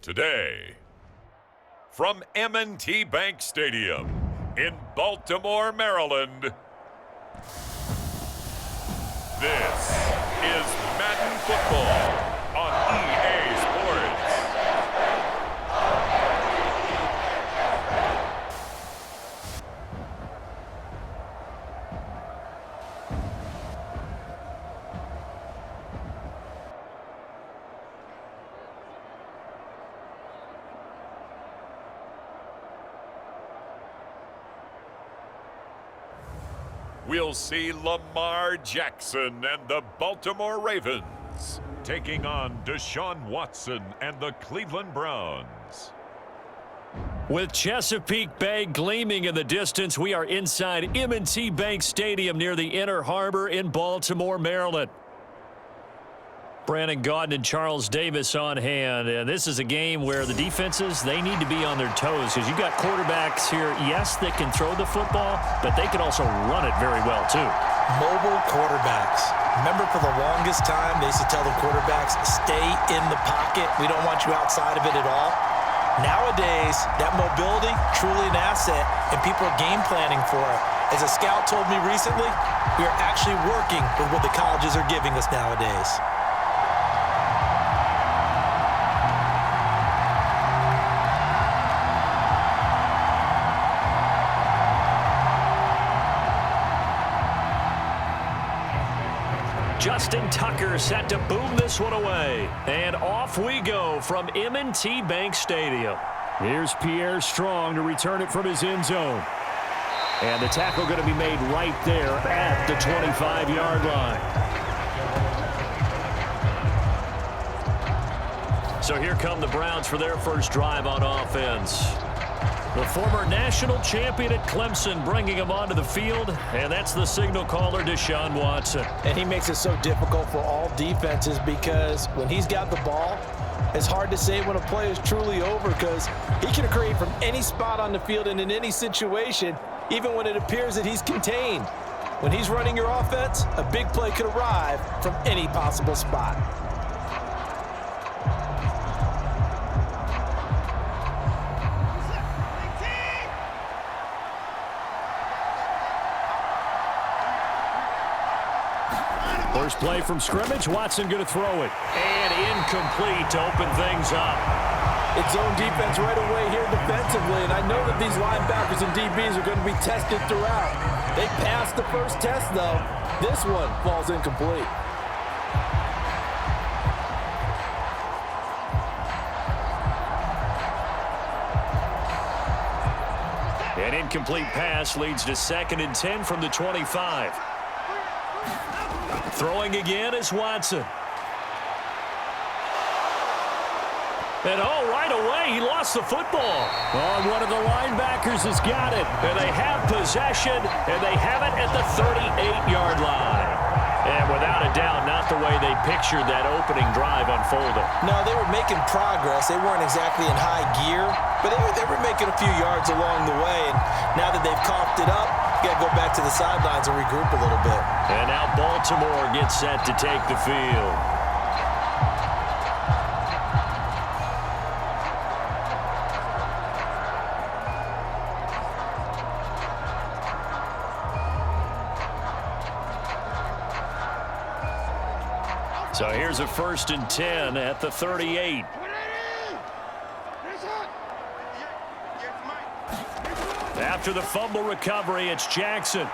Today, from M&T Bank Stadium in Baltimore, Maryland, this is Madden Football on EA Sports. We'll see Lamar Jackson and the Baltimore Ravens taking on Deshaun Watson and the Cleveland Browns. With Chesapeake Bay gleaming in the distance, we are inside M&T Bank Stadium near the Inner Harbor in Baltimore, Maryland. Brandon Gaudin and Charles Davis on hand, and this is a game where the defenses, they need to be on their toes because you've got quarterbacks here, yes, that can throw the football, but they can also run it very well too. Mobile quarterbacks. Remember, for the longest time, they used to tell the quarterbacks, stay in the pocket. We don't want you outside of it at all. Nowadays, that mobility, truly an asset, and people are game planning for it. As a scout told me recently, we are actually working with what the colleges are giving us nowadays. Justin Tucker set to boom this one away. And off we go from M&T Bank Stadium. Here's Pierre Strong to return it from his end zone. And the tackle going to be made right there at the 25-yard line. So here come the Browns for their first drive on offense. The former national champion at Clemson bringing him onto the field, and that's the signal caller, Deshaun Watson. And he makes it so difficult for all defenses because when he's got the ball, it's hard to say when a play is truly over because he can create from any spot on the field and in any situation, even when it appears that he's contained. When he's running your offense, a big play could arrive from any possible spot. First play from scrimmage, Watson going to throw it. And incomplete to open things up. It's zone defense right away here defensively, and I know that these linebackers and DBs are going to be tested throughout. They passed the first test, though. This one falls incomplete. An incomplete pass leads to 2nd and 10 from the 25. Throwing again is Watson. And right away, he lost the football. Oh, one of the linebackers has got it. And they have possession, and they have it at the 38-yard line. And without a doubt, not the way they pictured that opening drive unfolding. No, they were making progress. They weren't exactly in high gear, but they were making a few yards along the way. And now that they've coughed it up, you got to go back to the sidelines and regroup a little bit. And now Baltimore gets set to take the field. So here's a 1st and 10 at the 38. After the fumble recovery, it's Jackson.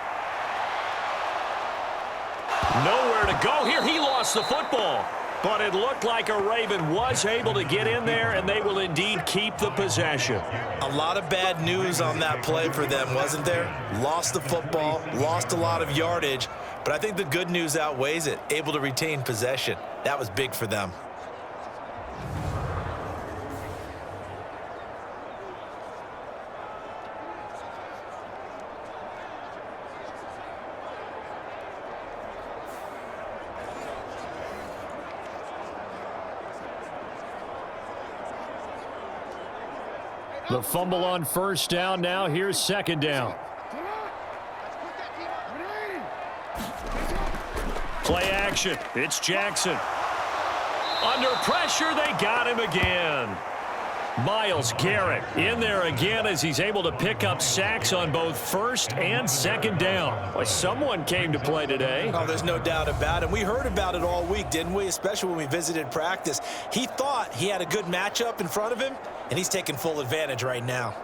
Nowhere to go here. He lost the football. But it looked like a Raven was able to get in there, and they will indeed keep the possession. A lot of bad news on that play for them, wasn't there? Lost the football, lost a lot of yardage, but I think the good news outweighs it. Able to retain possession. That was big for them. The fumble on 1st down. Now here's 2nd down. Play action. It's Jackson. Under pressure, they got him again. Myles Garrett in there again as he's able to pick up sacks on both first and second down. Boy, someone came to play today. Oh, there's no doubt about it. We heard about it all week, didn't we? Especially when we visited practice. He thought he had a good matchup in front of him, and he's taking full advantage right now.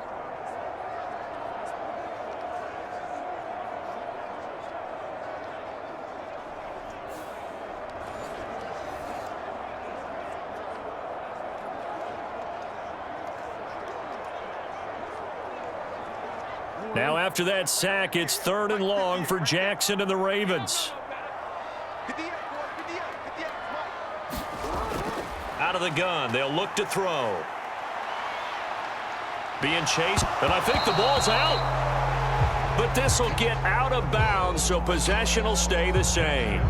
Now after that sack, it's 3rd and long for Jackson and the Ravens. Out of the gun, they'll look to throw. Being chased, and I think the ball's out. But this will get out of bounds, so possession will stay the same.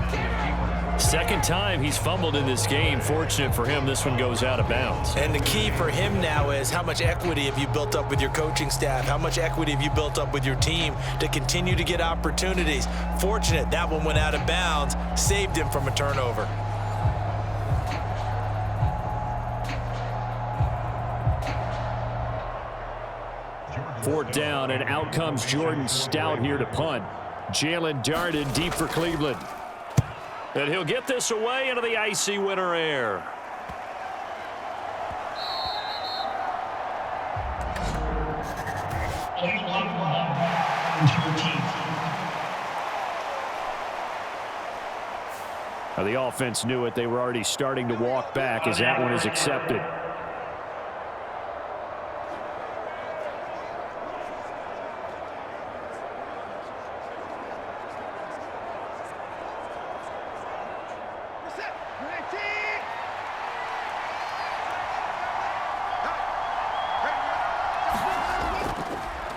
Second time he's fumbled in this game. Fortunate for him, this one goes out of bounds. And the key for him now is how much equity have you built up with your coaching staff? How much equity have you built up with your team to continue to get opportunities? Fortunate that one went out of bounds, saved him from a turnover. Fourth down, and out comes Jordan Stout here to punt. Jalen darted deep for Cleveland. And he'll get this away into the icy winter air. Now the offense knew it. They were already starting to walk back as that one is accepted.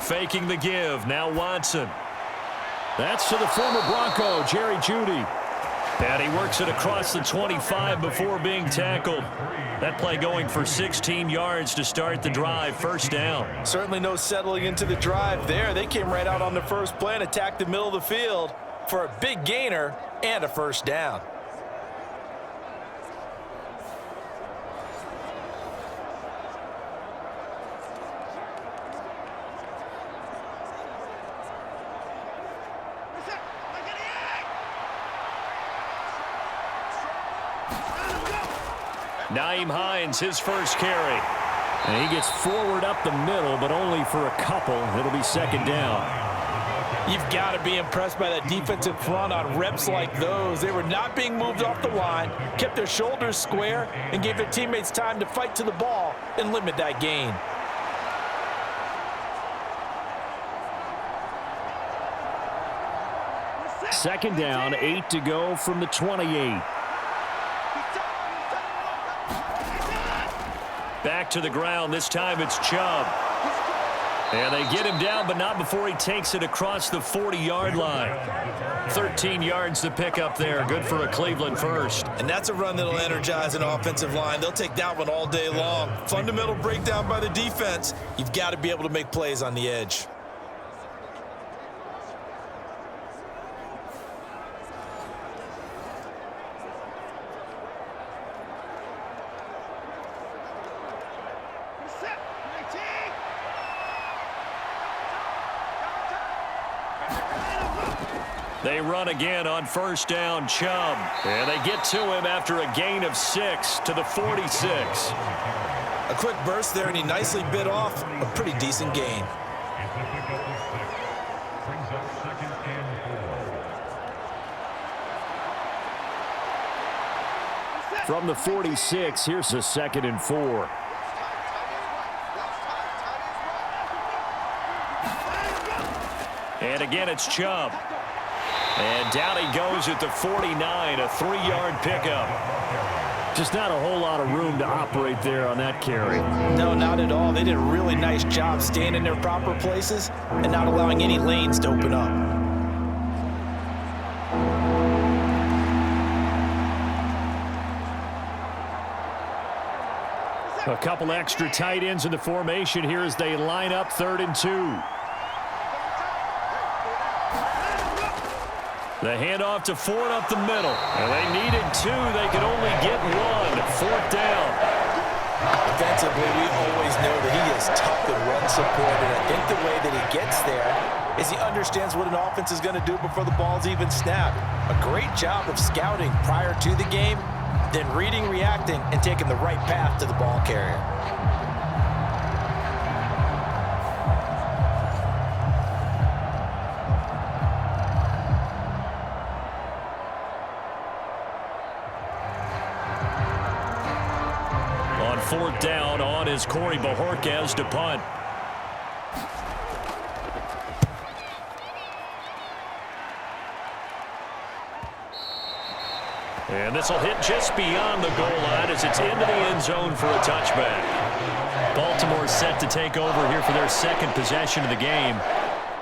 Faking the give. Now Watson. That's to the former Bronco, Jerry Jeudy. And he works it across the 25 before being tackled. That play going for 16 yards to start the drive. First down. Certainly no settling into the drive there. They came right out on the first play and attacked the middle of the field for a big gainer and a first down. Nyheim Hines, his first carry. And he gets forward up the middle, but only for a couple. It'll be second down. You've got to be impressed by that defensive front on reps like those. They were not being moved off the line, kept their shoulders square, and gave their teammates time to fight to the ball and limit that gain. Second down, 8 to go from the 28. Back to the ground. This time it's Chubb. And they get him down, but not before he takes it across the 40-yard line. 13 yards to pick up there. Good for a Cleveland first. And that's a run that'll energize an offensive line. They'll take that one all day long. Fundamental breakdown by the defense. You've got to be able to make plays on the edge. They run again on first down, Chubb. And they get to him after a gain of 6 to the 46. A quick burst there, and he nicely bit off a pretty decent gain. From the 46, here's a 2nd and 4. And again, it's Chubb. And down he goes at the 49, a 3-yard pickup. Just not a whole lot of room to operate there on that carry. No, not at all. They did a really nice job staying in their proper places and not allowing any lanes to open up. A couple extra tight ends in the formation here as they line up 3rd and 2. The handoff to Ford up the middle. And they needed 2. They could only get 1. 4th down. defensively, we always know that he is tough and run support, and I think the way that he gets there is he understands what an offense is going to do before the ball's even snapped. A great job of scouting prior to the game, then reading, reacting, and taking the right path to the ball carrier. On fourth down, on is Corey Bojorquez to punt. And this will hit just beyond the goal line as it's into the end zone for a touchback. Baltimore set to take over here for their second possession of the game.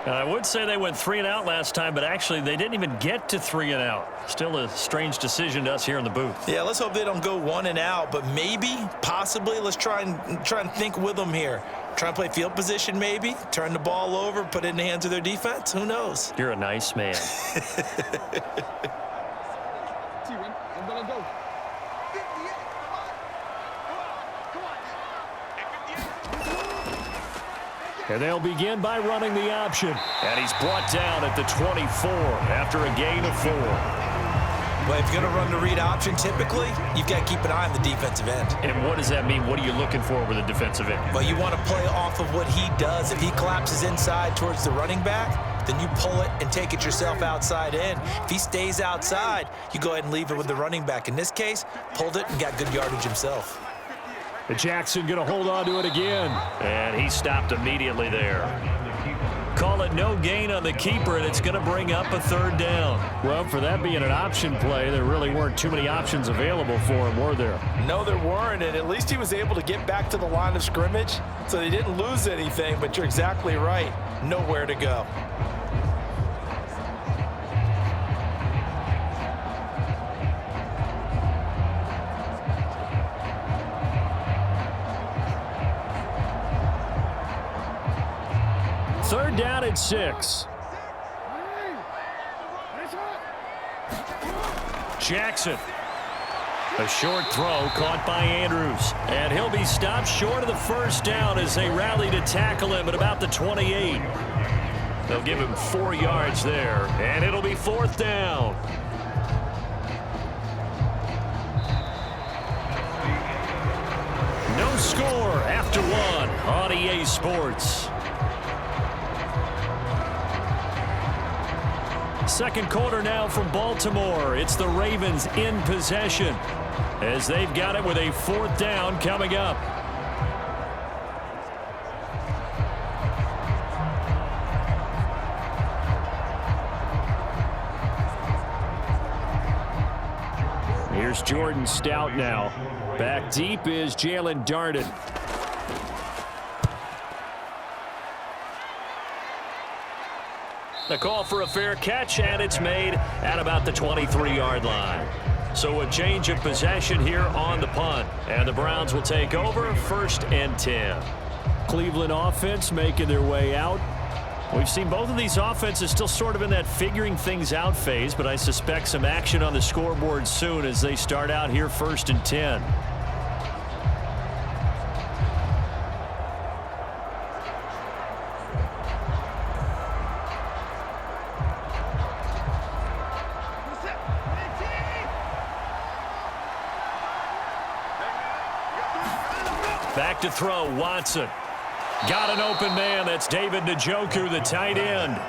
I would say they went 3 and out last time, but actually they didn't even get to 3 and out. Still a strange decision to us here in the booth. Yeah, let's hope they don't go 1 and out, but maybe, possibly, let's try and think with them here. Try and play field position maybe, turn the ball over, put it in the hands of their defense. Who knows? You're a nice man. I'm gonna go. And they'll begin by running the option. And he's brought down at the 24 after a gain of 4. Well, if you're going to run the read option, typically, you've got to keep an eye on the defensive end. And what does that mean? What are you looking for with a defensive end? Well, you want to play off of what he does. If he collapses inside towards the running back, then you pull it and take it yourself outside in. If he stays outside, you go ahead and leave it with the running back. In this case, pulled it and got good yardage himself. Jackson going to hold on to it again. And he stopped immediately there. Call it no gain on the keeper, and it's going to bring up a 3rd down. Well, for that being an option play, there really weren't too many options available for him, were there? No, there weren't, and at least he was able to get back to the line of scrimmage, so they didn't lose anything, but you're exactly right. Nowhere to go. Third down at 6. Jackson. A short throw caught by Andrews. And he'll be stopped short of the 1st down as they rally to tackle him at about the 28. They'll give him 4 yards there. And it'll be 4th down. No score after 1 on EA Sports. Second quarter now from Baltimore. It's the Ravens in possession as they've got it with a 4th down coming up. Here's Jordan Stout now. Back deep is Jalen Darden. The call for a fair catch, and it's made at about the 23-yard line. So a change of possession here on the punt. And the Browns will take over 1st and 10. Cleveland offense making their way out. We've seen both of these offenses still sort of in that figuring things out phase, but I suspect some action on the scoreboard soon as they start out here 1st and 10. Back to throw, Watson. Got an open man. That's David Njoku, the tight end.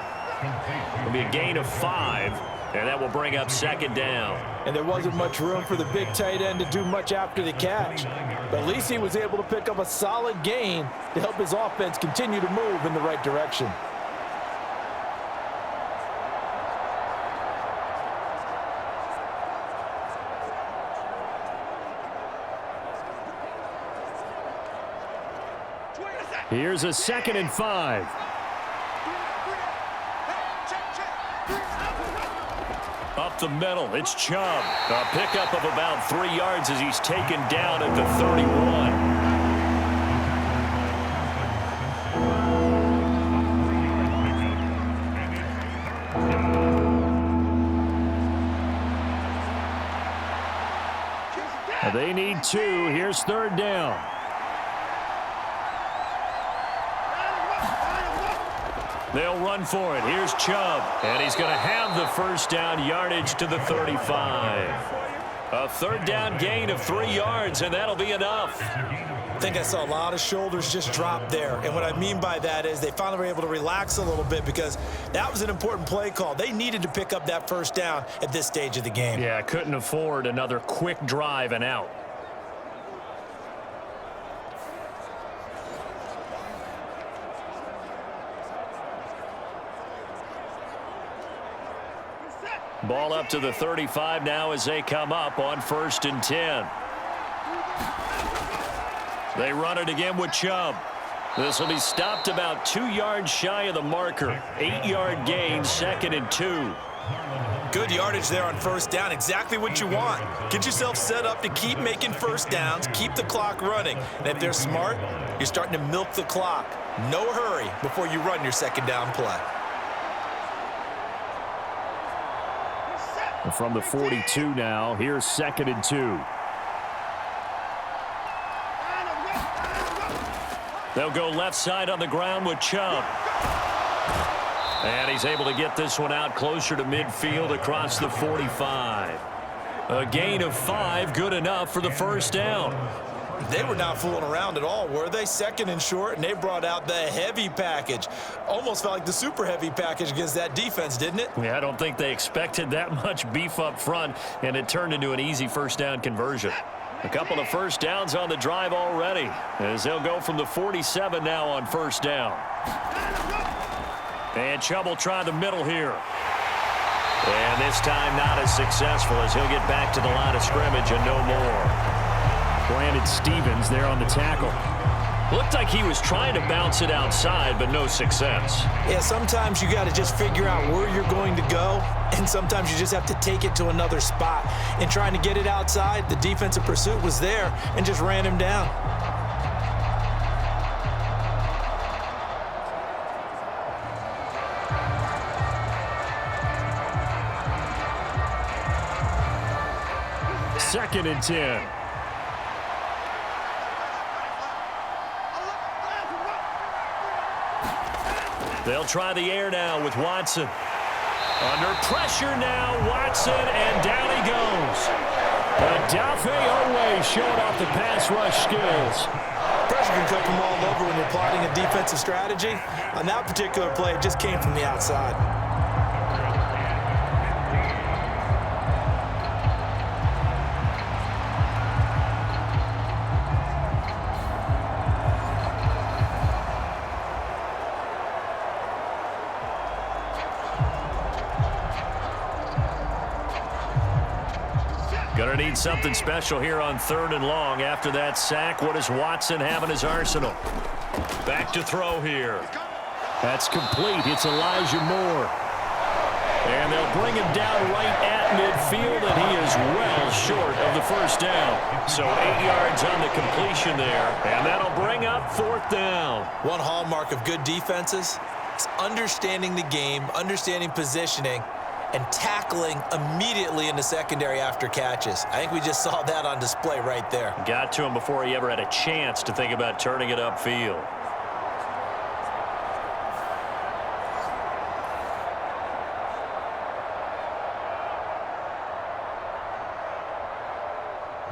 It'll be a gain of 5, and that will bring up 2nd down. And there wasn't much room for the big tight end to do much after the catch. But at least he was able to pick up a solid gain to help his offense continue to move in the right direction. Here's a 2nd and 5. Up the middle, it's Chubb. A pickup of about 3 yards as he's taken down at the 31. They need 2. Here's 3rd down. They'll run for it. Here's Chubb. And he's going to have the first down, yardage to the 35. A third down gain of 3 yards, and that'll be enough. I think I saw a lot of shoulders just drop there. And what I mean by that is they finally were able to relax a little bit because that was an important play call. They needed to pick up that first down at this stage of the game. Yeah, couldn't afford another quick drive and out. Ball up to the 35 now as they come up on 1st and 10. They run it again with Chubb. This will be stopped about 2 yards shy of the marker. 8-yard gain, 2nd and 2. Good yardage there on first down. Exactly what you want. Get yourself set up to keep making first downs, keep the clock running. And if they're smart, you're starting to milk the clock. No hurry before you run your second down play. From the 42 now, here's 2nd and 2. They'll go left side on the ground with Chubb. And he's able to get this one out closer to midfield across the 45. A gain of 5, good enough for the first down. They were not fooling around at all, were they? 2nd and short, and they brought out the heavy package. Almost felt like the super heavy package against that defense, didn't it? Yeah, I don't think they expected that much beef up front, and it turned into an easy first down conversion. A couple of first downs on the drive already, as they'll go from the 47 now on first down. And Chubb will try the middle here. And this time not as successful as he'll get back to the line of scrimmage and no more. Brandon Stevens there on the tackle. Looked like he was trying to bounce it outside, but no success. Yeah, sometimes you got to just figure out where you're going to go, and sometimes you just have to take it to another spot. And trying to get it outside, the defensive pursuit was there and just ran him down. Second and 10. They'll try the air now with Watson. Under pressure now, Watson, and down he goes. Adafe Owe showing off the pass rush skills. Pressure can come from all over when you're plotting a defensive strategy. On that particular play, it just came from the outside. Gonna need something special here on 3rd and long. After that sack, what does Watson have in his arsenal? Back to throw here. That's complete. It's Elijah Moore. And they'll bring him down right at midfield, and he is well short of the first down. So 8 yards on the completion there, and that'll bring up 4th down. One hallmark of good defenses is understanding the game, understanding positioning, and tackling immediately in the secondary after catches. I think we just saw that on display right there. Got to him before he ever had a chance to think about turning it upfield.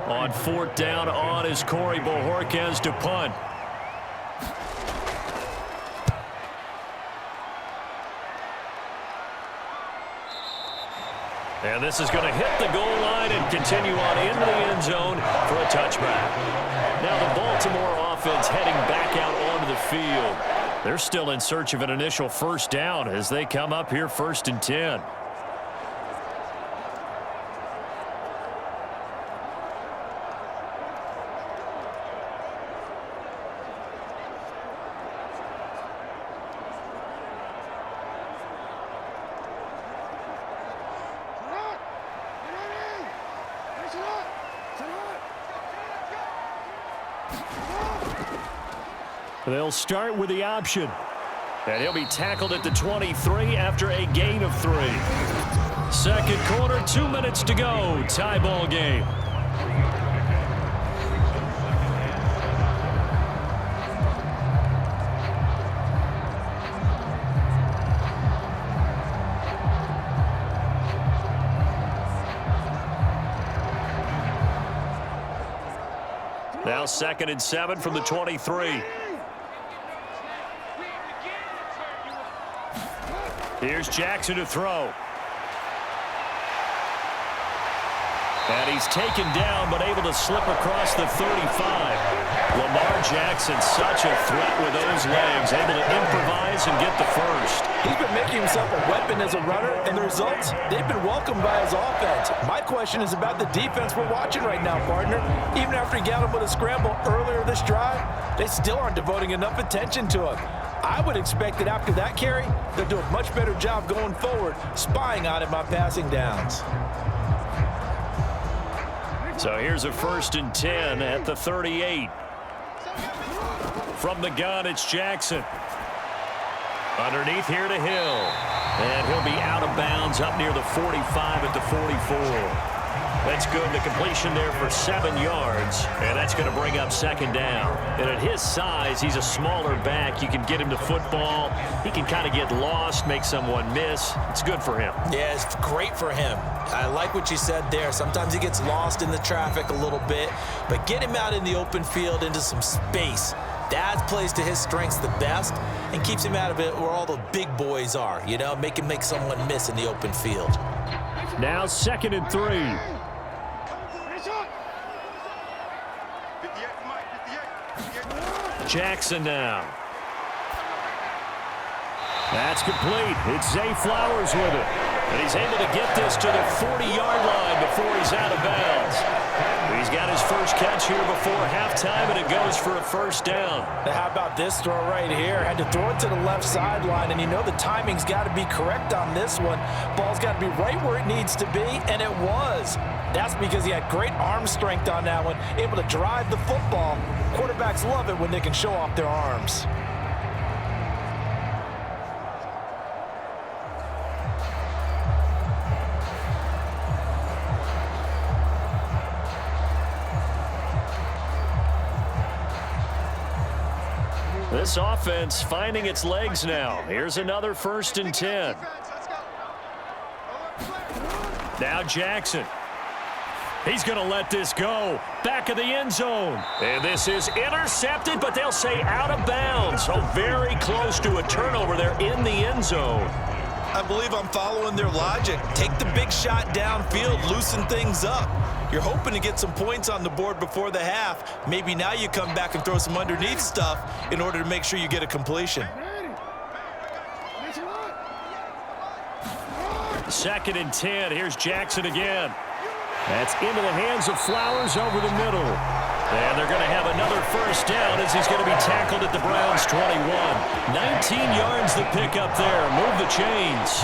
On 4th down, on is Corey Bojorquez to punt. And this is going to hit the goal line and continue on into the end zone for a touchback. Now the Baltimore offense heading back out onto the field. They're still in search of an initial first down as they come up here 1st and 10. They'll start with the option. And he'll be tackled at the 23 after a gain of 3. Second quarter, 2 minutes to go. Tie ball game. Now 2nd and 7 from the 23. Here's Jackson to throw. And he's taken down, but able to slip across the 35. Lamar Jackson, such a threat with those legs, able to improvise and get the first. He's been making himself a weapon as a runner, and the results, they've been welcomed by his offense. My question is about the defense we're watching right now, partner. Even after he got him with a scramble earlier this drive, they still aren't devoting enough attention to him. I would expect that after that carry, they'll do a much better job going forward, spying on him on passing downs. So here's a 1st and 10 at the 38. From the gun, it's Jackson. Underneath here to Hill. And he'll be out of bounds up near the 45 at the 44. That's good. The completion there for 7 yards. And that's going to bring up 2nd down. And at his size, he's a smaller back. You can get him to football. He can kind of get lost, make someone miss. It's good for him. Yeah, it's great for him. I like what you said there. Sometimes he gets lost in the traffic a little bit. But get him out in the open field into some space. That plays to his strengths the best and keeps him out of it where all the big boys are. You know, make him make someone miss in the open field. Now 2nd and 3. Jackson now. That's complete. It's Zay Flowers with it. And he's able to get this to the 40-yard line before he's out of bounds. He's got his first catch here before halftime, and it goes for a 1st down. Now how about this throw right here? Had to throw it to the left sideline, and you know the timing's got to be correct on this one. Ball's got to be right where it needs to be, and it was. That's because he had great arm strength on that one, able to drive the football. Quarterbacks love it when they can show off their arms. This offense finding its legs now. Here's another 1st and 10. Now Jackson. He's going to let this go. Back of the end zone. And this is intercepted, but they'll say out of bounds. So very close to a turnover there in the end zone. I believe I'm following their logic. Take the big shot downfield, loosen things up. You're hoping to get some points on the board before the half. Maybe now you come back and throw some underneath stuff in order to make sure you get a completion. 2nd and 10. Here's Jackson again. That's into the hands of Flowers over the middle. And they're going to have another 1st down as he's going to be tackled at the Browns' 21. 19 yards the pick up there. Move the chains.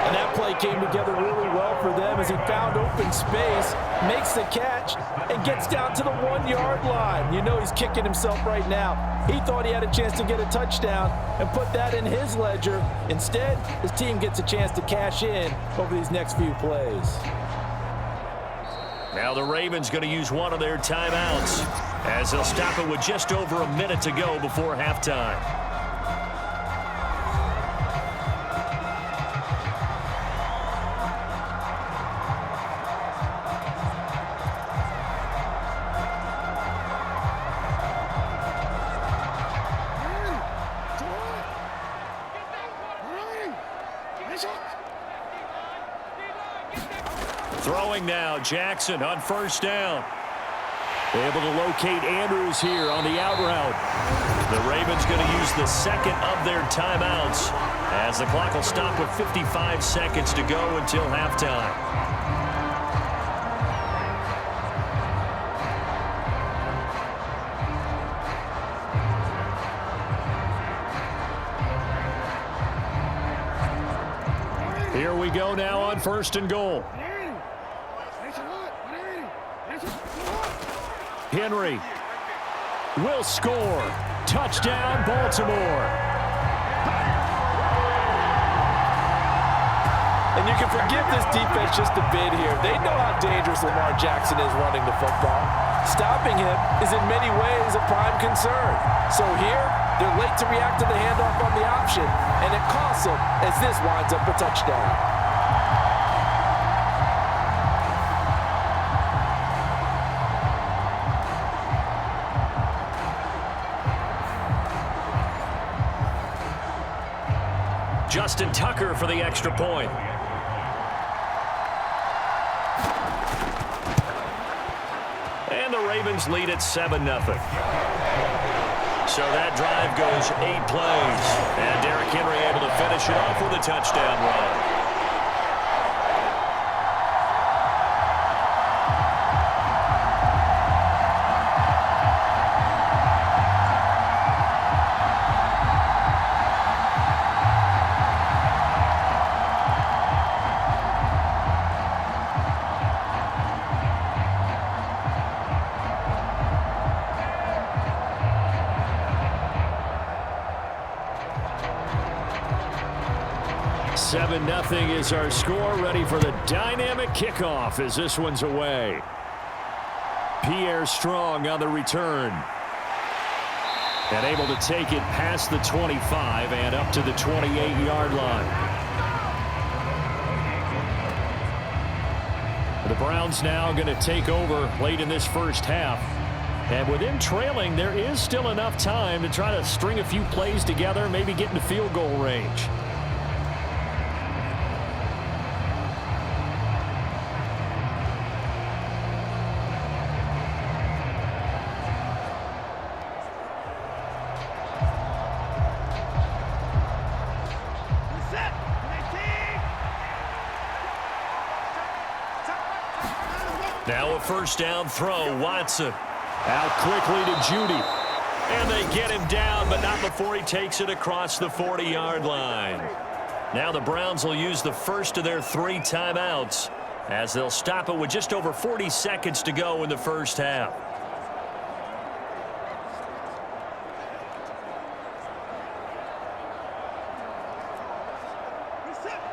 And that play came together really well for them as he found open space, makes the catch, and gets down to the 1-yard line. You know he's kicking himself right now. He thought he had a chance to get a touchdown and put that in his ledger. Instead, his team gets a chance to cash in over these next few plays. Now the Ravens going to use one of their timeouts as they'll stop it with just over a minute to go before halftime. Throwing now, Jackson on 1st down. Able to locate Andrews here on the out route. The Ravens going to use the 2nd of their timeouts as the clock will stop with 55 seconds to go until halftime. Here we go now on 1st and goal. Henry will score. Touchdown, Baltimore. And you can forgive this defense just a bit here. They know how dangerous Lamar Jackson is running the football. Stopping him is in many ways a prime concern. So here, they're late to react to the handoff on the option, and it costs them as this winds up a touchdown. Justin Tucker for the extra point. And the Ravens lead at 7-0. So that drive goes 8 plays. And Derrick Henry able to finish it off with a touchdown run. Nothing is our score. Ready for the dynamic kickoff as this one's away. Pierre Strong on the return. And able to take it past the 25 and up to the 28-yard line. The Browns now going to take over late in this first half. And with them trailing, there is still enough time to try to string a few plays together, maybe get into field goal range. Now a first down throw. Watson out quickly to Judy. And they get him down, but not before he takes it across the 40-yard line. Now the Browns will use the first of their 3 timeouts as they'll stop it with just over 40 seconds to go in the first half.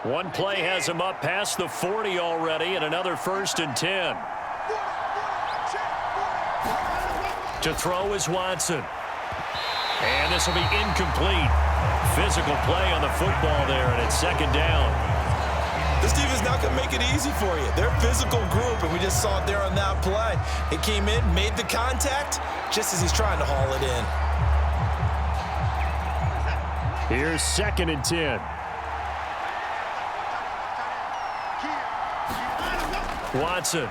One play has him up past the 40 already, and another 1st and 10. To throw is Watson. And this will be incomplete. Physical play on the football there, and it's 2nd down. This defense is not going to make it easy for you. They're a physical group, and we just saw it there on that play. It came in, made the contact, just as he's trying to haul it in. Here's 2nd and 10. Watson.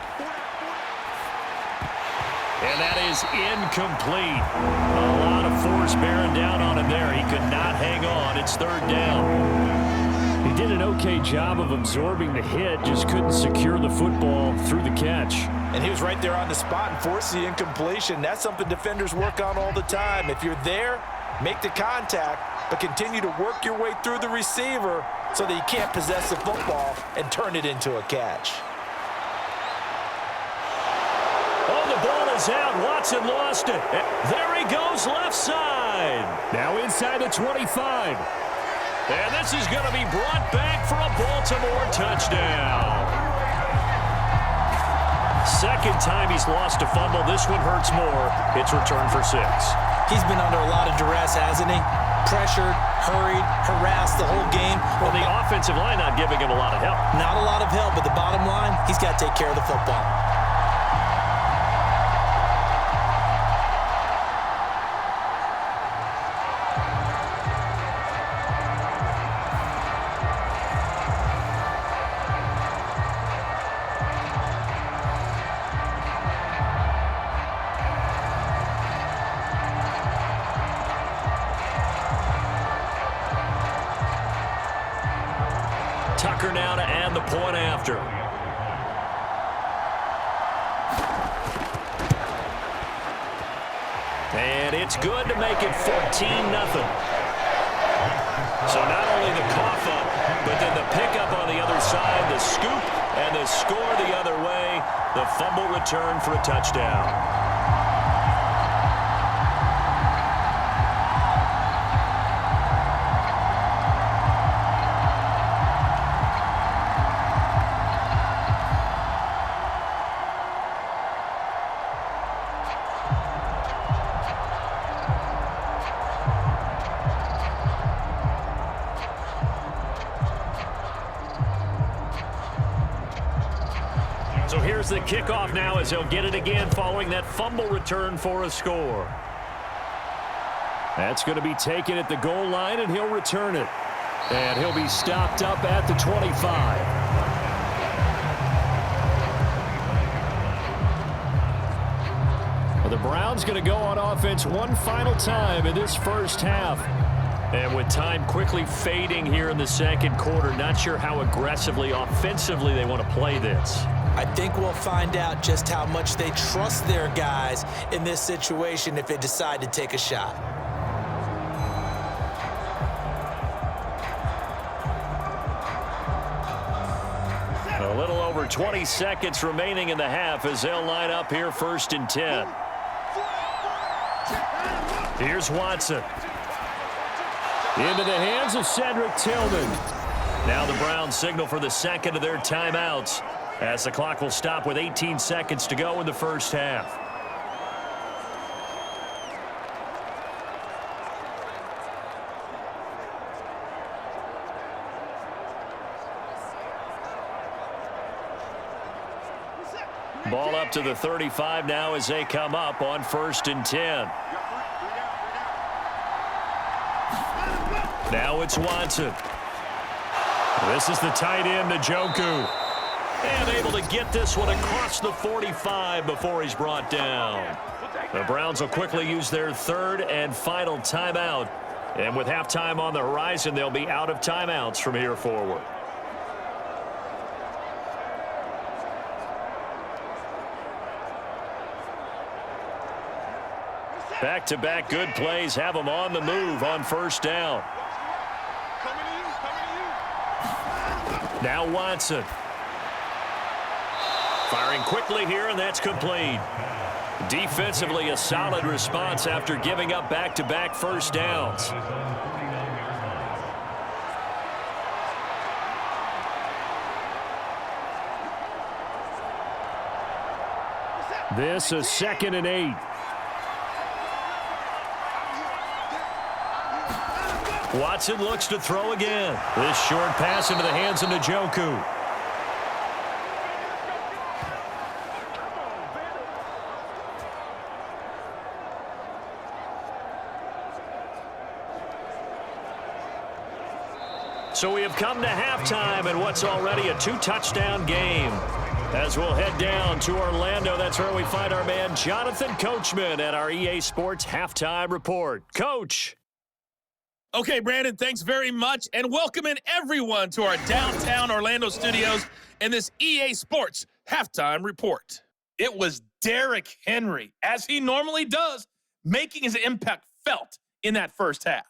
And that is incomplete. A lot of force bearing down on him there. He could not hang on. It's 3rd down. He did an okay job of absorbing the hit, just couldn't secure the football through the catch. And he was right there on the spot and forced the incompletion. That's something defenders work on all the time. If you're there, make the contact, but continue to work your way through the receiver so that you can't possess the football and turn it into a catch. Out. Watson lost it. There he goes left side. Now inside the 25. And this is going to be brought back for a Baltimore touchdown. 2nd time he's lost a fumble. This one hurts more. It's returned for 6. He's been under a lot of duress, hasn't he? Pressured, hurried, harassed the whole game. Well, the offensive line not giving him a lot of help. Not a lot of help, but the bottom line, he's got to take care of the football. Tucker now to add the point after. And it's good to make it 14-0. So not only the cough up, but then the pickup on the other side, the scoop, and the score the other way. The fumble return for a touchdown. So here's the kickoff now as they'll get it again following that fumble return for a score. That's going to be taken at the goal line, and he'll return it. And he'll be stopped up at the 25. Well, the Browns going to go on offense one final time in this first half. And with time quickly fading here in the second quarter, not sure how aggressively, offensively they want to play this. I think we'll find out just how much they trust their guys in this situation if they decide to take a shot. A little over 20 seconds remaining in the half as they'll line up here 1st and 10. Here's Watson. Into the hands of Cedric Tillman. Now the Browns signal for the second of their timeouts as the clock will stop with 18 seconds to go in the first half. Ball up to the 35 now as they come up on 1st and 10. Now it's Watson. This is the tight end, Njoku. And able to get this one across the 45 before he's brought down. The Browns will quickly use their 3rd and final timeout. And with halftime on the horizon, they'll be out of timeouts from here forward. Back-to-back good plays have them on the move on 1st down. Now Watson. Firing quickly here, and that's complete. Defensively, a solid response after giving up back-to-back first downs. This is 2nd and 8. Watson looks to throw again. This short pass into the hands of Njoku. So we have come to halftime in what's already a 2-touchdown game. As we'll head down to Orlando, that's where we find our man Jonathan Coachman at our EA Sports Halftime Report. Coach. Okay, Brandon, thanks very much, and welcome in everyone to our downtown Orlando studios and this EA Sports Halftime Report. It was Derrick Henry, as he normally does, making his impact felt in that first half.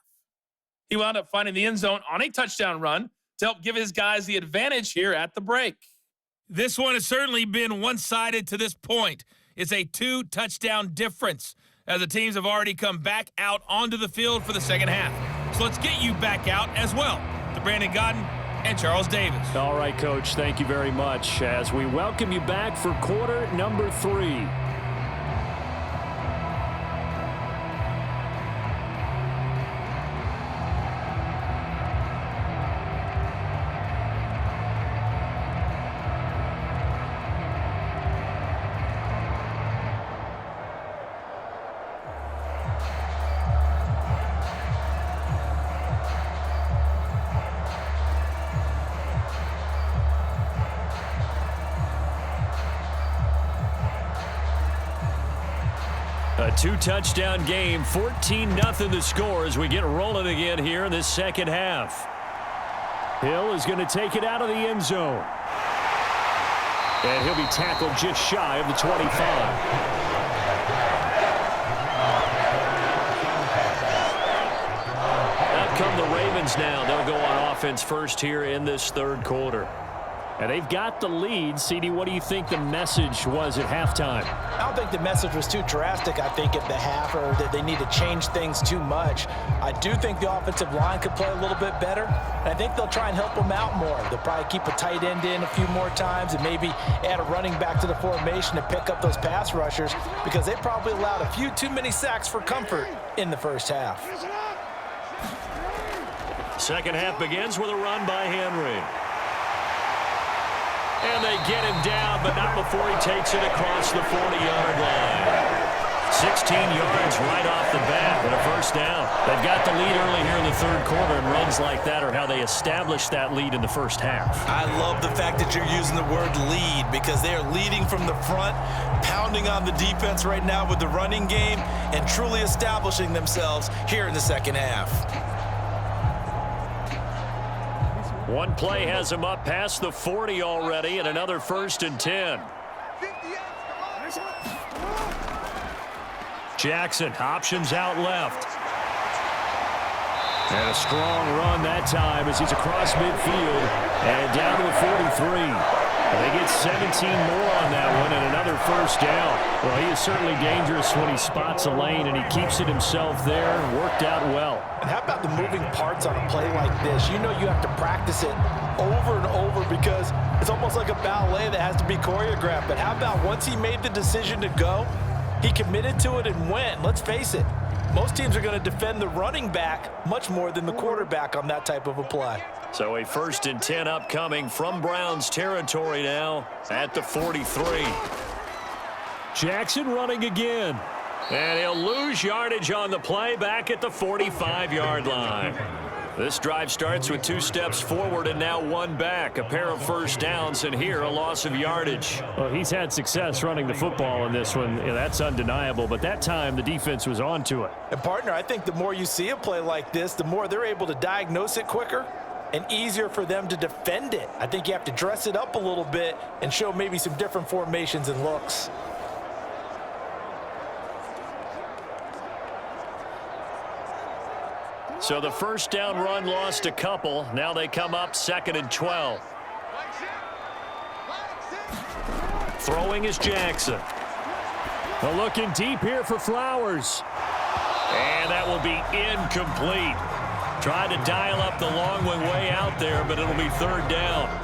He wound up finding the end zone on a touchdown run to help give his guys the advantage here at the break. This one has certainly been one-sided to this point. It's a 2-touchdown difference, as the teams have already come back out onto the field for the second half. So let's get you back out as well to Brandon Godden and Charles Davis. All right, Coach, thank you very much as we welcome you back for quarter number 3. A 2-touchdown game, 14-0 the score as we get rolling again here in this second half. Hill is going to take it out of the end zone. And he'll be tackled just shy of the 25. Out come the Ravens now. They'll go on offense first here in this third quarter. And they've got the lead. CD, what do you think the message was at halftime? I don't think the message was too drastic, I think, at the half, or that they need to change things too much. I do think the offensive line could play a little bit better, and I think they'll try and help them out more. They'll probably keep a tight end in a few more times and maybe add a running back to the formation to pick up those pass rushers, because they probably allowed a few too many sacks for comfort in the first half. Second half begins with a run by Henry. And they get him down, but not before he takes it across the 40-yard line. 16 yards right off the bat and a first down. They've got the lead early here in the third quarter, and runs like that are how they establish that lead in the first half. I love the fact that you're using the word lead, because they are leading from the front, pounding on the defense right now with the running game, and truly establishing themselves here in the second half. One play has him up past the 40 already, and another 1st and 10. Jackson options out left. And a strong run that time as he's across midfield and down to the 43. They get 17 more on that one and another first down. Well, he is certainly dangerous when he spots a lane, and he keeps it himself there. Worked out well. And how about the moving parts on a play like this? You know you have to practice it over and over because it's almost like a ballet that has to be choreographed. But how about once he made the decision to go, he committed to it and went. Let's face it, most teams are going to defend the running back much more than the quarterback on that type of a play. So a 1st and 10 upcoming from Browns territory now at the 43. Jackson running again. And he'll lose yardage on the play back at the 45-yard line. This drive starts with 2 steps forward and now 1 back. A pair of first downs, and here a loss of yardage. Well, he's had success running the football in this one. Yeah, that's undeniable, but that time the defense was on to it. And, partner, I think the more you see a play like this, the more they're able to diagnose it quicker and easier for them to defend it. I think you have to dress it up a little bit and show maybe some different formations and looks. So the first down run lost a couple. Now they come up 2nd and 12. Throwing is Jackson. Well, looking deep here for Flowers. And that will be incomplete. Tried to dial up the long one way out there, but it'll be 3rd down.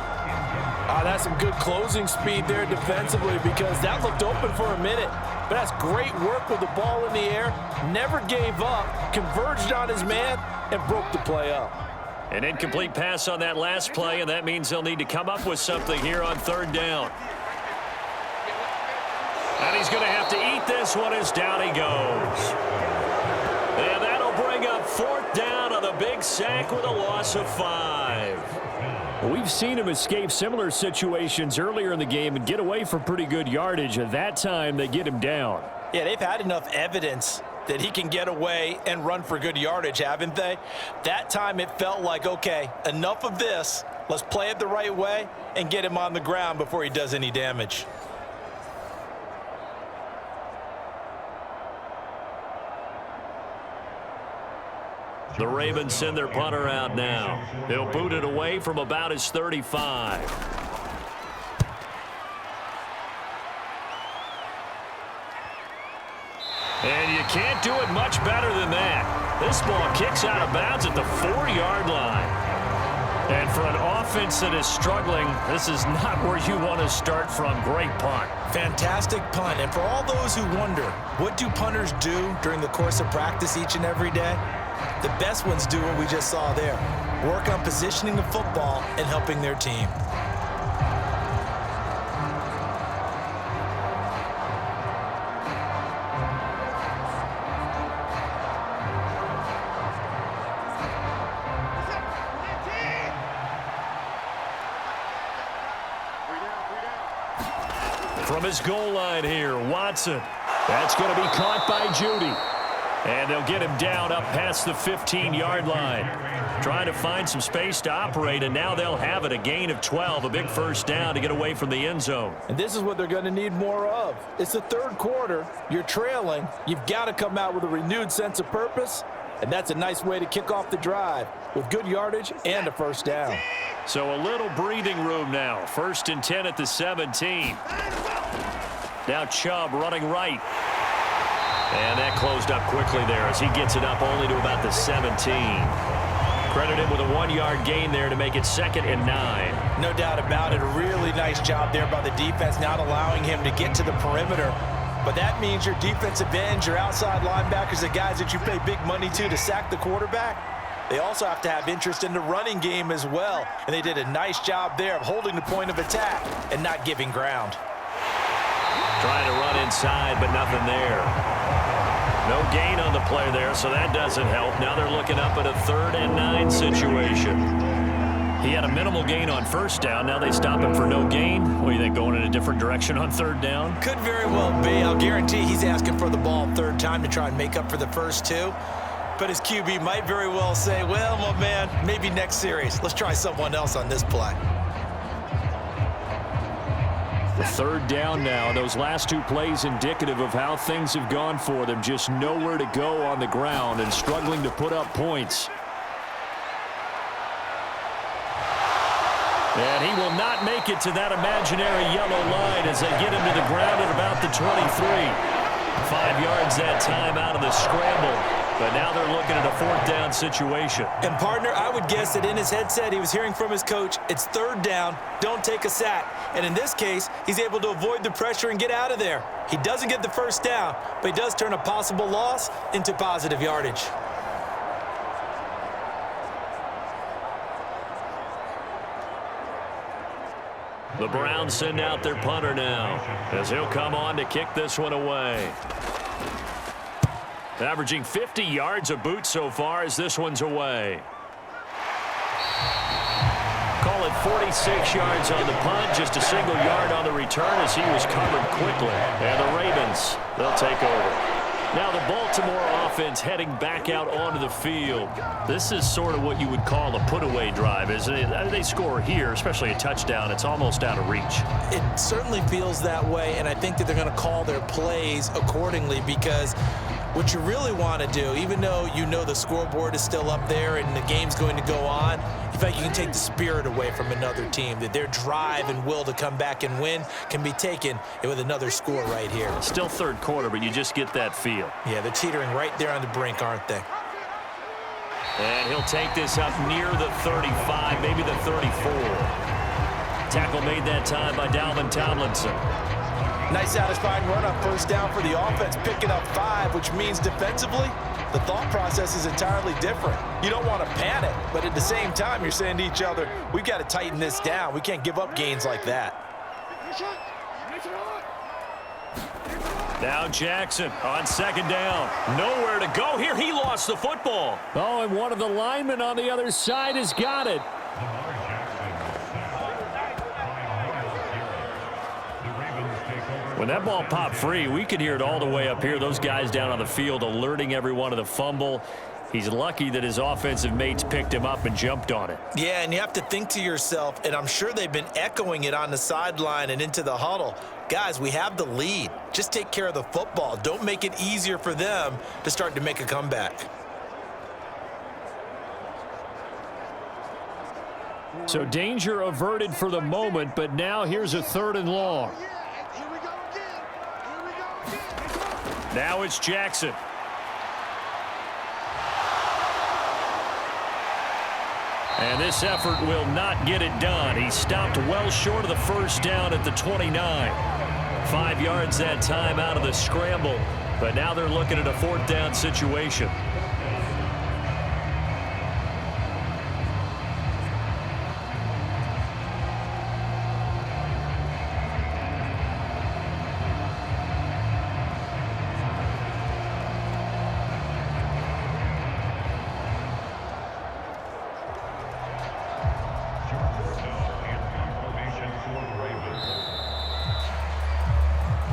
That's some good closing speed there defensively, because that looked open for a minute. But that's great work with the ball in the air. Never gave up, converged on his man, and broke the play up. An incomplete pass on that last play, and that means they'll need to come up with something here on 3rd down. And he's going to have to eat this one as down he goes. And that'll bring up 4th down on the big sack with a loss of 5. We've seen him escape similar situations earlier in the game and get away for pretty good yardage. At that time, they get him down. Yeah, they've had enough evidence that he can get away and run for good yardage, haven't they? That time it felt like, okay, enough of this. Let's play it the right way and get him on the ground before he does any damage. The Ravens send their punter out now. They'll boot it away from about his 35. And you can't do it much better than that. This ball kicks out of bounds at the 4-yard line. And for an offense that is struggling, this is not where you want to start from. Great punt. Fantastic punt. And for all those who wonder, what do punters do during the course of practice each and every day? The best ones do what we just saw there. Work on positioning the football and helping their team. From his goal line here, Watson. That's going to be caught by Judy. And they'll get him down up past the 15-yard line. Trying to find some space to operate, and now they'll have it. A gain of 12, a big first down to get away from the end zone. And this is what they're going to need more of. It's the 3rd quarter. You're trailing. You've got to come out with a renewed sense of purpose, and that's a nice way to kick off the drive with good yardage and a first down. So a little breathing room now. 1st and 10 at the 17. Now Chubb running right. And that closed up quickly there as he gets it up only to about the 17. Credit him with a 1-yard gain there to make it 2nd and 9. No doubt about it. A really nice job there by the defense, not allowing him to get to the perimeter. But that means your defensive ends, your outside linebackers, the guys that you pay big money to sack the quarterback, they also have to have interest in the running game as well. And they did a nice job there of holding the point of attack and not giving ground. Trying to run inside, but nothing there. No gain on the play there, so that doesn't help. Now they're looking up at a 3rd and 9 situation. He had a minimal gain on first down. Now they stop him for no gain. What do you think, going in a different direction on 3rd down? Could very well be. I'll guarantee he's asking for the ball 3rd time to try and make up for the first 2. But his QB might very well say, well, my man, maybe next series. Let's try someone else on this play. The 3rd down now. Those last 2 plays indicative of how things have gone for them. Just nowhere to go on the ground and struggling to put up points. And he will not make it to that imaginary yellow line as they get him to the ground at about the 23. 5 yards that time out of the scramble. But now they're looking at a 4th down situation. And, partner, I would guess that in his headset he was hearing from his coach, it's 3rd down, don't take a sack. And in this case, he's able to avoid the pressure and get out of there. He doesn't get the first down, but he does turn a possible loss into positive yardage. The Browns send out their punter now as he'll come on to kick this one away. Averaging 50 yards a boot so far as this one's away. Call it 46 yards on the punt, just a single yard on the return as he was covered quickly. And the Ravens, they'll take over. Now the Baltimore offense heading back out onto the field. This is sort of what you would call a put-away drive, isn't it? They score here, especially a touchdown. It's almost out of reach. It certainly feels that way, and I think that they're going to call their plays accordingly because what you really want to do, even though you know the scoreboard is still up there and the game's going to go on, you feel like you can take the spirit away from another team, that their drive and will to come back and win can be taken with another score right here. Still 3rd quarter, but you just get that feel. Yeah, they're teetering right there on the brink, aren't they? And he'll take this up near the 35, maybe the 34. Tackle made that time by Dalvin Tomlinson. Nice satisfying run on first down for the offense, picking up 5, which means defensively, the thought process is entirely different. You don't want to panic, but at the same time, you're saying to each other, we've got to tighten this down. We can't give up gains like that. Now Jackson on 2nd down. Nowhere to go here. He lost the football. Oh, and one of the linemen on the other side has got it. When that ball popped free, we could hear it all the way up here. Those guys down on the field alerting everyone of the fumble. He's lucky that his offensive mates picked him up and jumped on it. Yeah, and you have to think to yourself, and I'm sure they've been echoing it on the sideline and into the huddle. Guys, we have the lead. Just take care of the football. Don't make it easier for them to start to make a comeback. So danger averted for the moment, but now here's a 3rd and long. Now it's Jackson. And this effort will not get it done. He stopped well short of the first down at the 29. 5 yards that time out of the scramble. But now they're looking at a 4th down situation.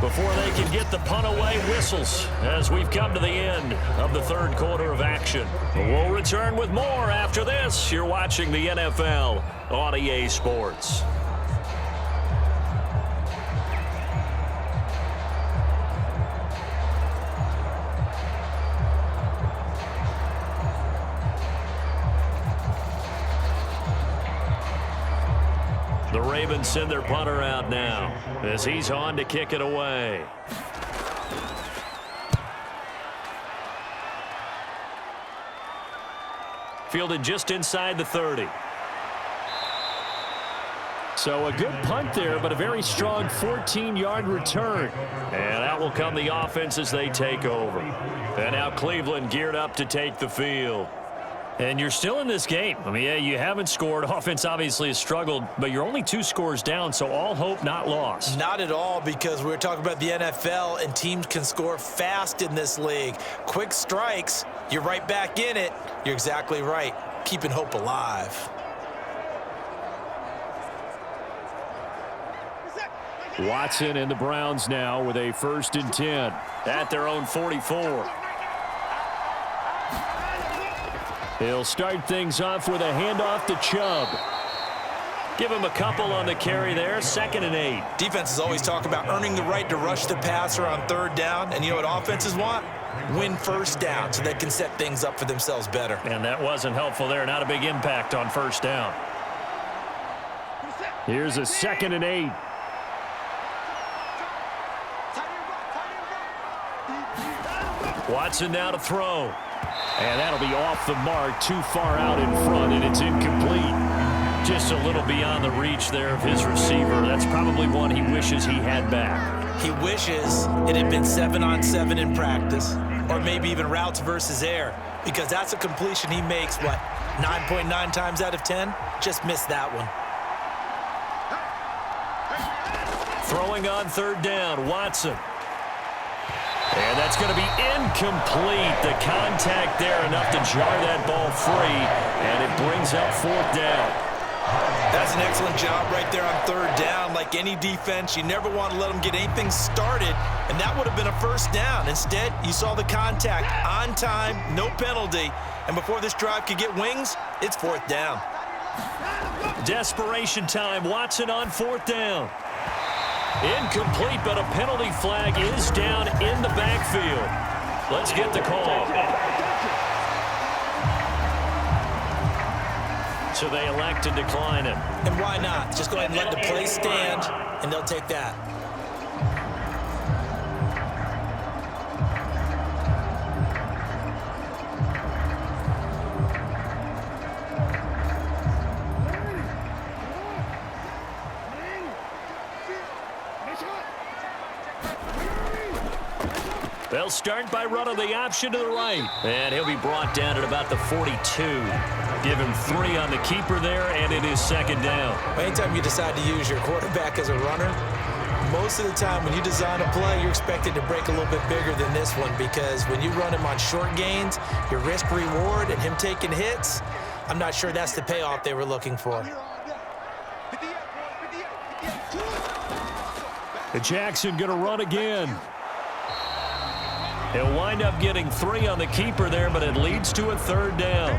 Before they can get the punt away, whistles as we've come to the end of the 3rd quarter of action. We'll return with more after this. You're watching the NFL on EA Sports. The Ravens send their punter out now as he's on to kick it away. Fielded just inside the 30. So a good punt there, but a very strong 14-yard return. And out will come the offense as they take over. And now Cleveland geared up to take the field. And you're still in this game. I mean, yeah, you haven't scored. Offense obviously has struggled, but you're only 2 scores down, so all hope not lost. Not at all, because we're talking about the NFL, and teams can score fast in this league. Quick strikes, you're right back in it. You're exactly right. Keeping hope alive. Watson and the Browns now with a 1st and 10 at their own 44. He'll start things off with a handoff to Chubb. Give him a couple on the carry there, 2nd and 8. Defenses always talk about earning the right to rush the passer on 3rd down, and you know what offenses want? Win 1st down so they can set things up for themselves better. And that wasn't helpful there. Not a big impact on 1st down. Here's a 2nd and 8. Watson now to throw. And that'll be off the mark, too far out in front, and it's incomplete. Just a little beyond the reach there of his receiver. That's probably one he wishes he had back. He wishes it had been 7-on-7 in practice, or maybe even routes versus air, because that's a completion he makes, what, 9.9 times out of 10? Just missed that one. Throwing on 3rd down, Watson. And that's going to be incomplete. The contact there enough to jar that ball free, and it brings up 4th down. That's an excellent job right there on 3rd down. Like any defense, you never want to let them get anything started, and that would have been a 1st down. Instead, you saw the contact on time, no penalty, and before this drive could get wings, it's 4th down. Desperation time. Watson on 4th down. Incomplete, but a penalty flag is down in the backfield. Let's get the call. So they elect to decline it. And why not? Just go ahead and let the play stand, and they'll take that. They'll start by running the option to the right. And he'll be brought down at about the 42. Give him 3 on the keeper there, and it is 2nd down. Anytime you decide to use your quarterback as a runner, most of the time when you design a play, you're expected to break a little bit bigger than this one, because when you run him on short gains, your risk-reward and him taking hits, I'm not sure that's the payoff they were looking for. Jackson going to run again. He'll wind up getting 3 on the keeper there, but it leads to a 3rd down.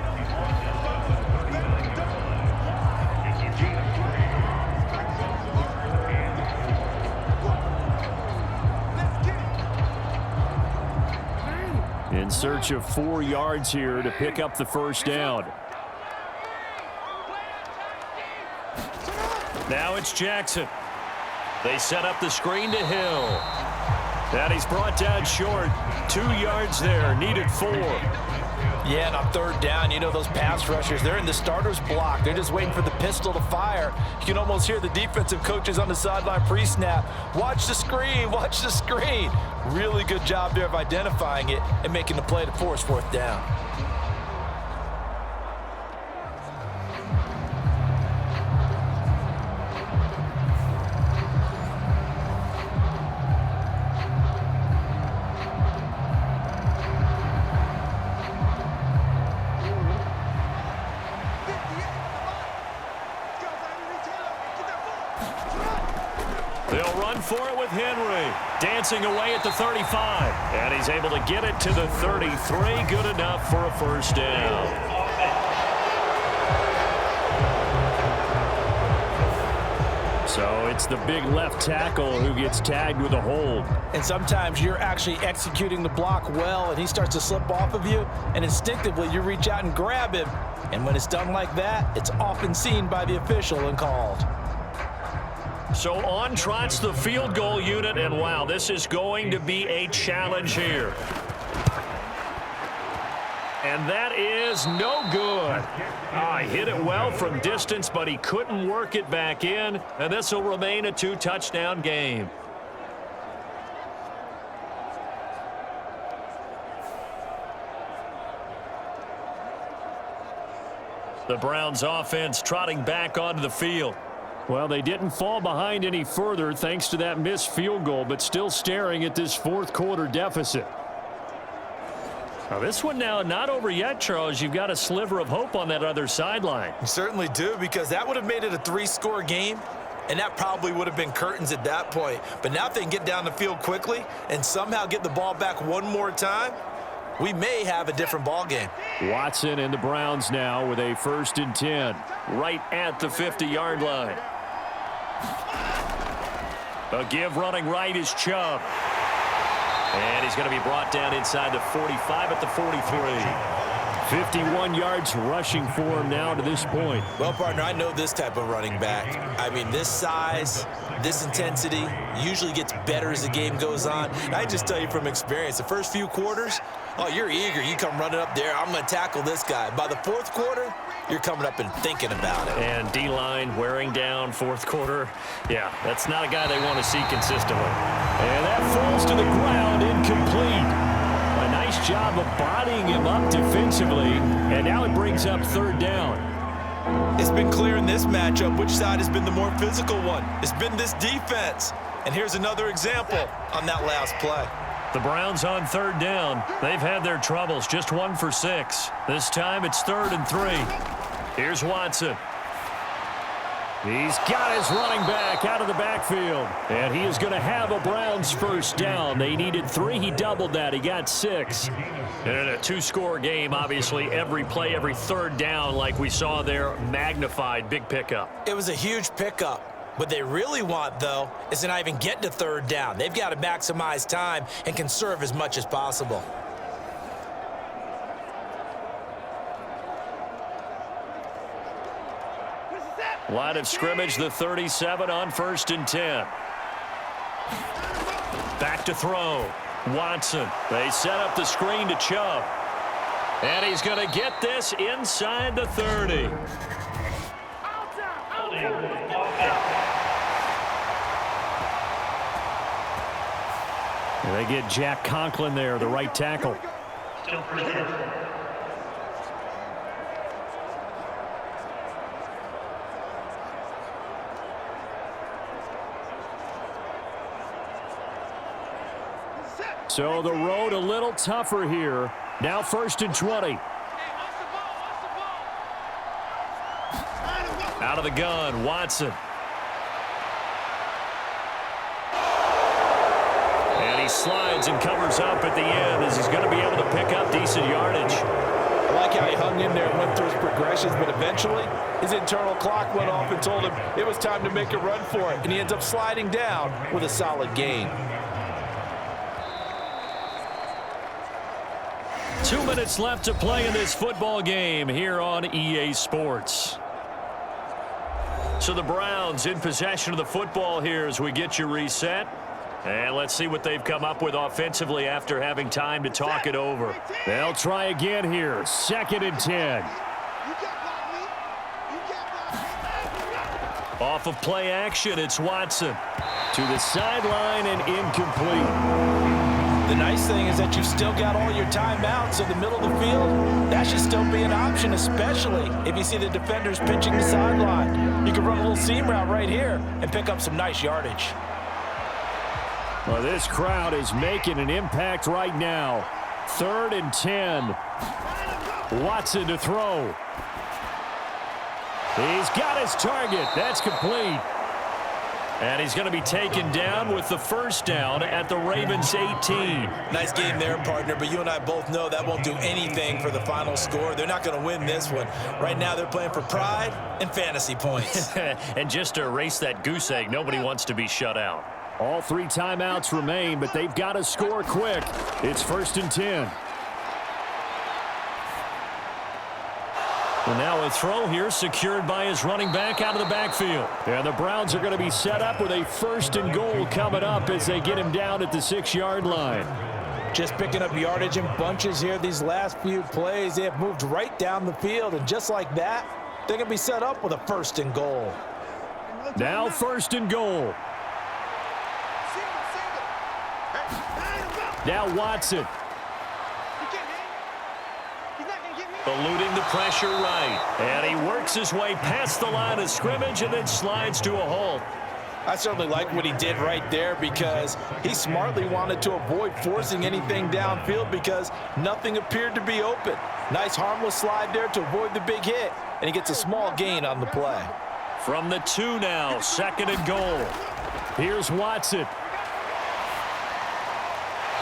In search of 4 yards here to pick up the 1st down. Now it's Jackson. They set up the screen to Hill. And he's brought down short. 2 yards there, needed 4. Yeah, and on 3rd down, you know those pass rushers, they're in the starter's block. They're just waiting for the pistol to fire. You can almost hear the defensive coaches on the sideline pre-snap. Watch the screen, watch the screen. Really good job there of identifying it and making the play to force 4th down. They'll run for it with Henry. Dancing away at the 35. And he's able to get it to the 33. Good enough for a 1st down. So it's the big left tackle who gets tagged with a hold. And sometimes you're actually executing the block well, and he starts to slip off of you, and instinctively you reach out and grab him. And when it's done like that, it's often seen by the official and called. So on trots the field goal unit, and wow, this is going to be a challenge here. And that is no good. He hit it well from distance, but he couldn't work it back in, and this will remain a 2-touchdown game. The Browns offense trotting back onto the field. Well, they didn't fall behind any further thanks to that missed field goal, but still staring at this fourth quarter deficit. Now, this one now not over yet, Charles. You've got a sliver of hope on that other sideline. You certainly do, because that would have made it a 3-score game, and that probably would have been curtains at that point. But now if they can get down the field quickly and somehow get the ball back one more time, we may have a different ball game. Watson and the Browns now with a 1st and 10 right at the 50-yard line. A give running right is Chubb. And he's going to be brought down inside the 45 at the 43. 51 yards rushing for him now to this point. Well, partner, I know this type of running back. I mean, this size, this intensity usually gets better as the game goes on. And I just tell you from experience, the first few quarters, oh, you're eager. You come running up there, I'm going to tackle this guy. By the fourth quarter, you're coming up and thinking about it. And D-line wearing down fourth quarter. Yeah, that's not a guy they want to see consistently. And that falls to the ground, incomplete. A nice job of bodying him up defensively. And now it brings up 3rd down. It's been clear in this matchup which side has been the more physical one. It's been this defense. And here's another example on that last play. The Browns on 3rd down. They've had their troubles, just 1 for 6. This time it's 3rd and 3. Here's Watson. He's got his running back out of the backfield. And he is going to have a Browns 1st down. They needed 3. He doubled that. He got 6. And in a 2-score game, obviously, every play, every 3rd down, like we saw there, magnified. Big pickup. It was a huge pickup. What they really want, though, is to not even get to 3rd down. They've got to maximize time and conserve as much as possible. Line of scrimmage, the 37 on 1st and 10. Back to throw. Watson. They set up the screen to Chubb. And he's going to get this inside the 30. And they get Jack Conklin there, the right tackle. Still So the road a little tougher here. Now 1st and 20. Out of the gun, Watson. And he slides and covers up at the end as he's going to be able to pick up decent yardage. I like how he hung in there and went through his progressions, but eventually his internal clock went off and told him it was time to make a run for it, and he ends up sliding down with a solid gain. 2 minutes left to play in this football game here on EA Sports. So the Browns in possession of the football here as we get you reset. And let's see what they've come up with offensively after having time to talk it over. They'll try again here. 2nd and 10. Off of play action, it's Watson. To the sideline and incomplete. The nice thing is that you've still got all your timeouts in the middle of the field. That should still be an option, especially if you see the defenders pinching the sideline. You can run a little seam route right here and pick up some nice yardage. Well, this crowd is making an impact right now. 3rd and 10. Watson to throw. He's got his target. That's complete. And he's going to be taken down with the 1st down at the Ravens 18. Nice game there, partner, but you and I both know that won't do anything for the final score. They're not going to win this one. Right now they're playing for pride and fantasy points. And just to erase that goose egg, nobody wants to be shut out. All 3 timeouts remain, but they've got to score quick. It's 1st and 10. And now a throw here secured by his running back out of the backfield. And the Browns are going to be set up with a 1st and goal coming up as they get him down at the 6-yard line. Just picking up yardage in bunches here these last few plays. They have moved right down the field, and just like that, they're going to be set up with a 1st and goal. Now 1st and goal. Now Watson. He's not going to get me. eluding the pressure right. And he works his way past the line of scrimmage and then slides to a halt. I certainly like what he did right there because he smartly wanted to avoid forcing anything downfield because nothing appeared to be open. Nice harmless slide there to avoid the big hit, and he gets a small gain on the play. From the 2 now, 2nd and goal. Here's Watson.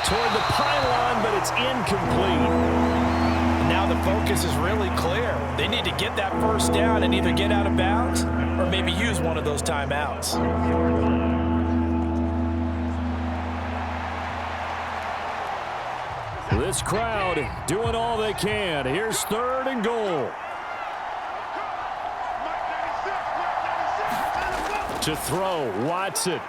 Toward the pylon, but it's incomplete. Now the focus is really clear. They need to get that first down and either get out of bounds or maybe use one of those timeouts. This crowd doing all they can. Here's 3rd and goal. To throw, Watson.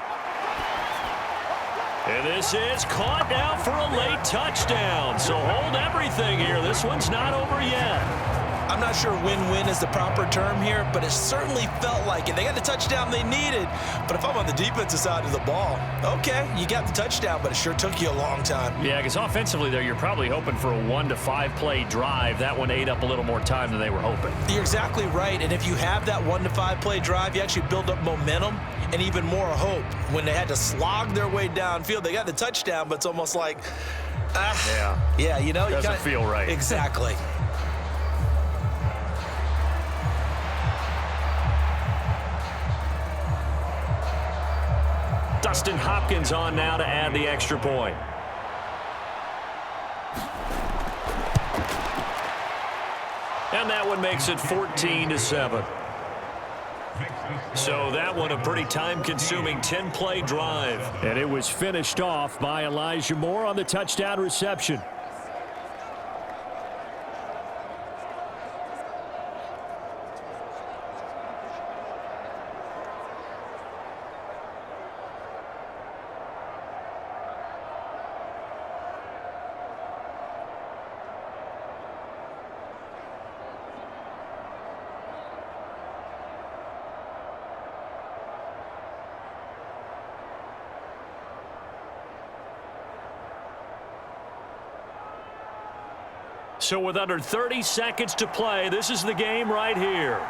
And this is caught now for a late touchdown. So hold everything here. This one's not over yet. I'm not sure win-win is the proper term here, but it certainly felt like it. They got the touchdown they needed, but if I'm on the defensive side of the ball, okay, you got the touchdown, but it sure took you a long time. Yeah, because offensively there, you're probably hoping for a 1 to 5 play drive. That one ate up a little more time than they were hoping. You're exactly right, and if you have that 1 to 5 play drive, you actually build up momentum and even more hope. When they had to slog their way downfield, they got the touchdown, but it's almost like, yeah, you know, doesn't feel right. Exactly. Dustin Hopkins on now to add the extra point. And that one makes it 14-7. So that one a pretty time-consuming 10-play drive. And it was finished off by Elijah Moore on the touchdown reception. So with under 30 seconds to play, this is the game right here.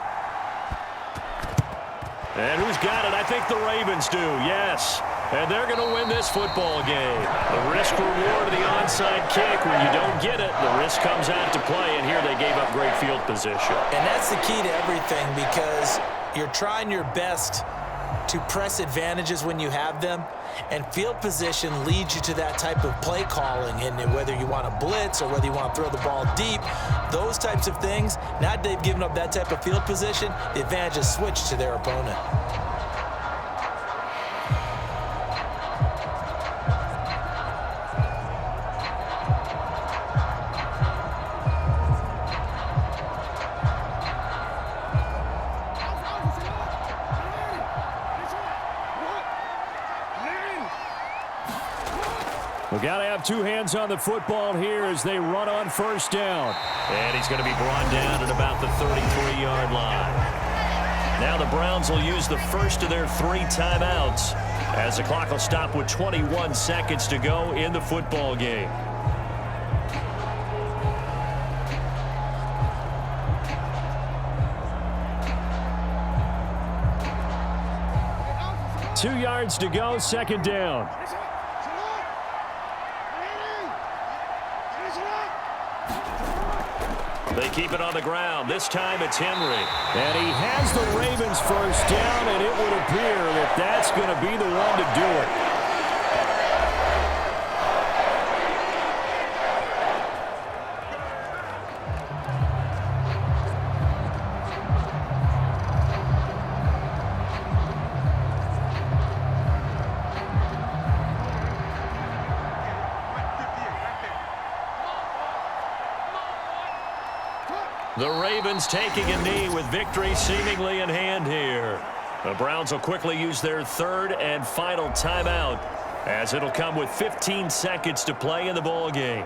And who's got it? I think the Ravens do, yes. And they're going to win this football game. The risk reward of the onside kick, when you don't get it, the risk comes out to play, and here they gave up great field position. And that's the key to everything because you're trying your best to press advantages when you have them, and field position leads you to that type of play calling. And whether you want to blitz or whether you want to throw the ball deep, those types of things, now that they've given up that type of field position, the advantage is switched to their opponent. We've got to have two hands on the football here as they run on first down. And he's going to be brought down at about the 33-yard line. Now the Browns will use the first of their 3 timeouts as the clock will stop with 21 seconds to go in the football game. Two yards to go, second down. They keep it on the ground. This time it's Henry. And he has the Ravens first down, and it would appear that that's going to be the one to do it. The Ravens taking a knee with victory seemingly in hand here. The Browns will quickly use their 3rd and final timeout as it'll come with 15 seconds to play in the ball game.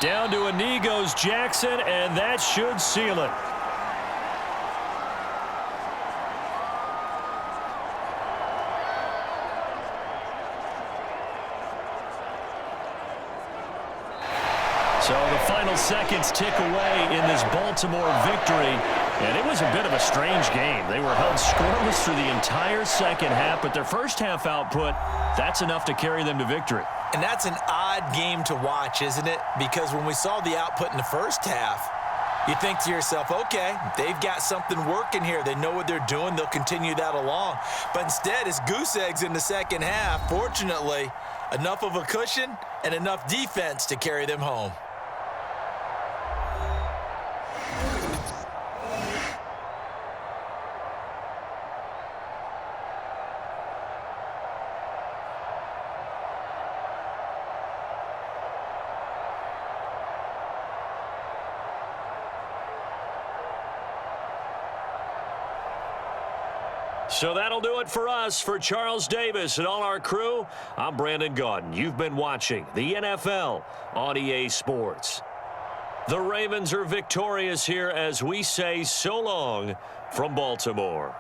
Down to a knee goes Jackson, and that should seal it. So the final seconds tick away in this Baltimore victory, and it was a bit of a strange game. They were held scoreless through the entire second half, but their first half output, that's enough to carry them to victory. And that's an odd game to watch, isn't it? Because when we saw the output in the first half, you think to yourself, okay, they've got something working here. They know what they're doing. They'll continue that along. But instead, it's goose eggs in the second half. Fortunately, enough of a cushion and enough defense to carry them home. So that'll do it for us. For Charles Davis and all our crew, I'm Brandon Gaudin. You've been watching the NFL on EA Sports. The Ravens are victorious here as we say so long from Baltimore.